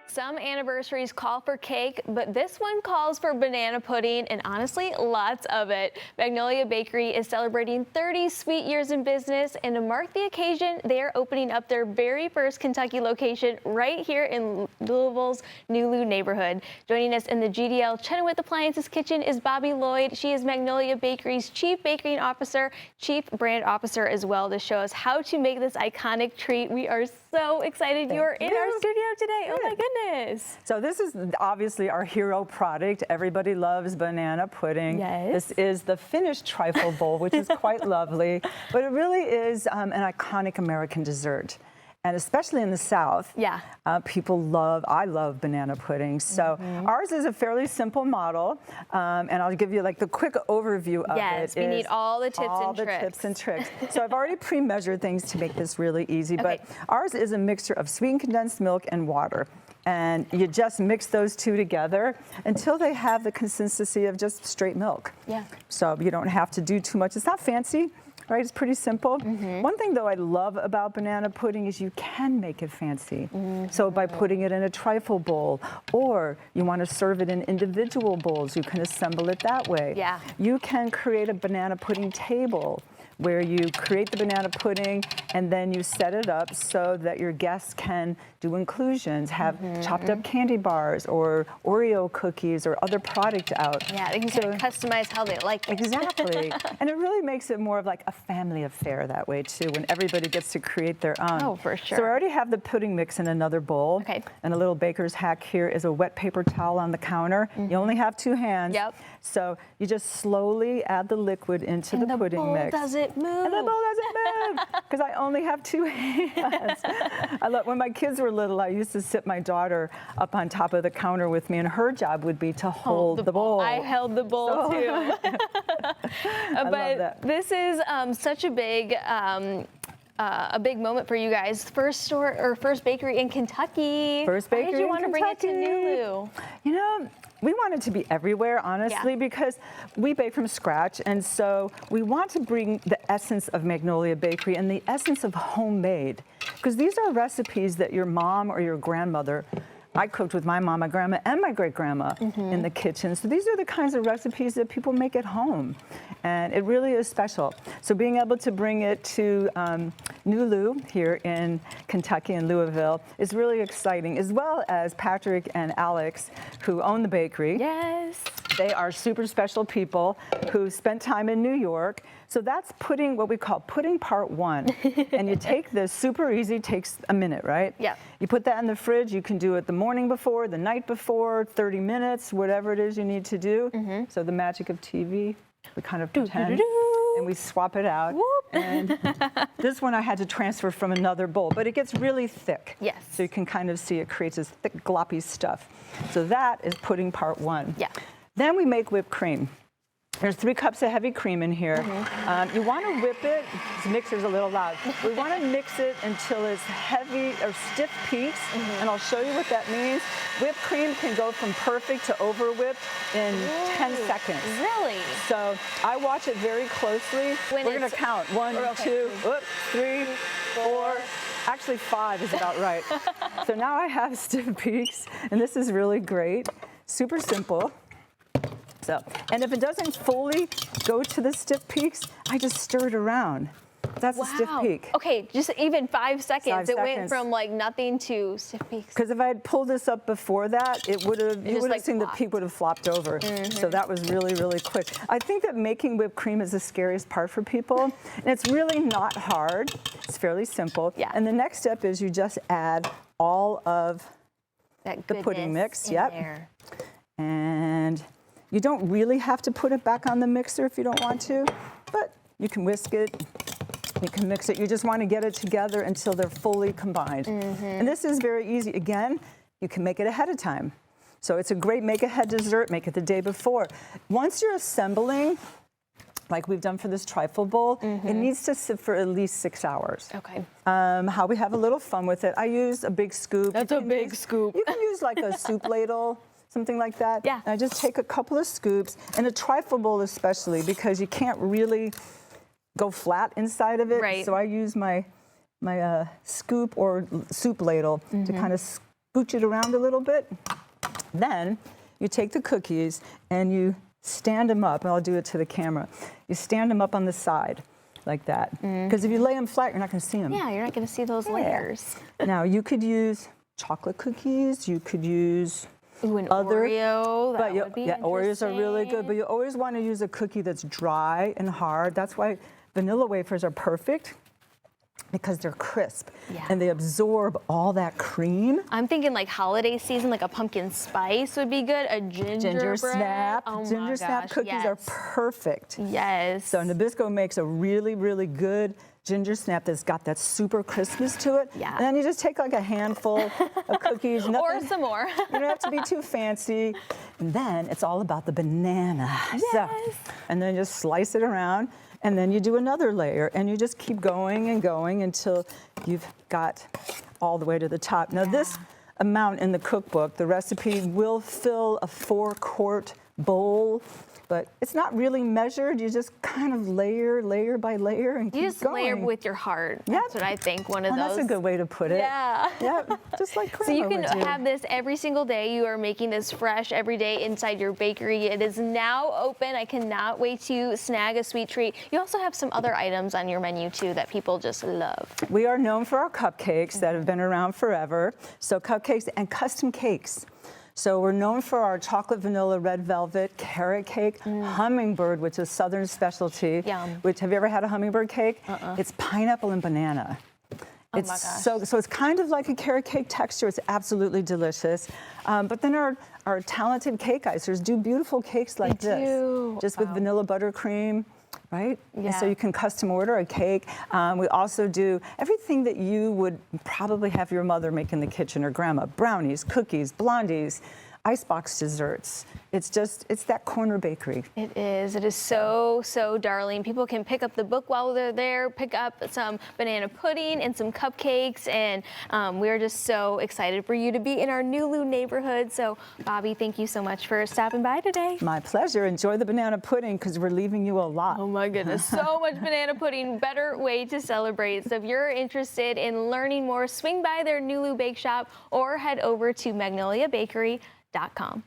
Some anniversaries call for cake, but this one calls for banana pudding, and honestly, lots of it. Magnolia Bakery is celebrating 30 sweet years in business, and to mark the occasion, they are opening up their very first Kentucky location right here in Louisville's Nulu neighborhood. Joining us in the GDL Chenoweth Appliances kitchen is Bobby Lloyd. She is Magnolia Bakery's Chief Baking Officer, Chief Brand Officer as well, to show us how to make this iconic treat. We are so excited you're in our studio today. Oh my goodness. So this is obviously our hero product. Everybody loves banana pudding. Yes. This is the finished trifle bowl, which is quite lovely, but it really is an iconic American dessert. And especially in the South, I love banana pudding. So ours is a fairly simple model, and I'll give you like the quick overview of it. Yes, we need all the tips and tricks. So I've already pre-measured things to make this really easy, but ours is a mixture of sweetened condensed milk and water. And you just mix those two together until they have the consistency of just straight milk. Yeah. So you don't have to do too much. It's not fancy. Right, it's pretty simple. One thing though I love about banana pudding is you can make it fancy. So by putting it in a trifle bowl, or you want to serve it in individual bowls, you can assemble it that way. Yeah. You can create a banana pudding table where you create the banana pudding and then you set it up so that your guests can do inclusions, have chopped up candy bars or Oreo cookies or other product out. Yeah, they can sort of customize how they like it. Exactly. And it really makes it more of like a family affair that way too, when everybody gets to create their own. Oh, for sure. So I already have the pudding mix in another bowl. Okay. And a little baker's hack here is a wet paper towel on the counter. You only have 2 hands. Yep. So you just slowly add the liquid into the pudding mix. And the bowl doesn't move. And the bowl doesn't move because I only have 2 hands. I love, when my kids were little, I used to sit my daughter up on top of the counter with me, and her job would be to hold the bowl. I held the bowl too. But this is such a big moment for you guys. First bakery in Kentucky. First bakery in Kentucky. Why did you want to bring it to Nulu? You know, we want it to be everywhere, honestly, because we bake from scratch, and so we want to bring the essence of Magnolia Bakery and the essence of homemade, because these are recipes that your mom or your grandmother, I cooked with my mom, my grandma, and my great-grandma in the kitchen. So these are the kinds of recipes that people make at home, and it really is special. So being able to bring it to Nulu here in Kentucky and Louisville is really exciting, as well as Patrick and Alex, who own the bakery. Yes. They are super special people who spent time in New York. So that's pudding, what we call pudding part 1. And you take this, super easy, takes a minute, right? Yeah. You put that in the fridge. You can do it the morning before, the night before, 30 minutes, whatever it is you need to do. So the magic of TV, we kind of pretend and we swap it out. And this one I had to transfer from another bowl, but it gets really thick. Yes. So you can kind of see it creates this thick, gloppy stuff. So that is pudding part 1. Yeah. Then we make whipped cream. There's 3 cups of heavy cream in here. You want to whip it. This mixer's a little loud. We want to mix it until it's heavy or stiff peaks, and I'll show you what that means. Whipped cream can go from perfect to over whipped in 10 seconds. Really? So I watch it very closely. We're going to count. 1, 2, 3, 4. Actually, 5 is about right. So now I have stiff peaks, and this is really great. Super simple. So, and if it doesn't fully go to the stiff peaks, I just stir it around. That's a stiff peak. Okay, just even 5 seconds. It went from like nothing to stiff peaks. Because if I had pulled this up before that, it would have, you would have seen the peak would have flopped over. So that was really, really quick. I think that making whipped cream is the scariest part for people. And it's really not hard. It's fairly simple. Yeah. And the next step is you just add all of the pudding mix. There. And you don't really have to put it back on the mixer if you don't want to, but you can whisk it, you can mix it. You just want to get it together until they're fully combined. And this is very easy. Again, you can make it ahead of time. So it's a great make-ahead dessert, make it the day before. Once you're assembling, like we've done for this trifle bowl, it needs to sit for at least 6 hours. Okay. How we have a little fun with it. I use a big scoop. That's a big scoop. You can use like a soup ladle. Something like that. Yeah. And I just take a couple of scoops, and a trifle bowl especially, because you can't really go flat inside of it. Right. So I use my scoop or soup ladle to kind of scooch it around a little bit. Then you take the cookies and you stand them up, and I'll do it to the camera. You stand them up on the side like that. Because if you lay them flat, you're not going to see them. Yeah, you're not going to see those layers. Now, you could use chocolate cookies. You could use an other Oreo. That would be yeah, Oreos are really good, but you always want to use a cookie that's dry and hard. That's why vanilla wafers are perfect, because they're crisp and they absorb all that cream. I'm thinking like holiday season, like a pumpkin spice would be good. A ginger snap. Oh ginger snap cookies are perfect. Yes. So Nabisco makes a really, really good ginger snap that's got that super crispness to it. Yeah. And then you just take like a handful of cookies. Nothing, or some more. You don't have to be too fancy. And then it's all about the banana. Yes. So, and then just slice it around. And then you do another layer, and you just keep going and going until you've got all the way to the top. Now, this amount in the cookbook, the recipe will fill a 4-quart bowl, but it's not really measured. You just kind of layer by layer and keep going. You just layer with your heart. That's what I think, one of those. That's a good way to put it. Yeah. Yeah, just like So you grandma can would do. have this every single day. You are making this fresh every day inside your bakery. It is now open. I cannot wait to snag a sweet treat. You also have some other items on your menu too that people just love. We are known for our cupcakes that have been around forever. So cupcakes and custom cakes. So we're known for our chocolate, vanilla, red velvet, carrot cake, hummingbird, which is Southern specialty. Yum. Which, have you ever had a hummingbird cake? It's pineapple and banana. Oh It's my gosh. so it's kind of like a carrot cake texture. It's absolutely delicious. But then our talented cake icers do beautiful cakes like They this, do. just with vanilla buttercream. Right? Yeah. And so you can custom order a cake. We also do everything that you would probably have your mother make in the kitchen, or grandma. Brownies, cookies, blondies, icebox desserts. It's that corner bakery. It is. It is so, so darling. People can pick up the book while they're there, pick up some banana pudding and some cupcakes, and we're just so excited for you to be in our Nulu neighborhood. So, Bobby, thank you so much for stopping by today. My pleasure. Enjoy the banana pudding, because we're leaving you a lot. Oh my goodness, so much banana pudding. Better way to celebrate. So if you're interested in learning more, swing by their Nulu Bake Shop or head over to magnoliabakery.com.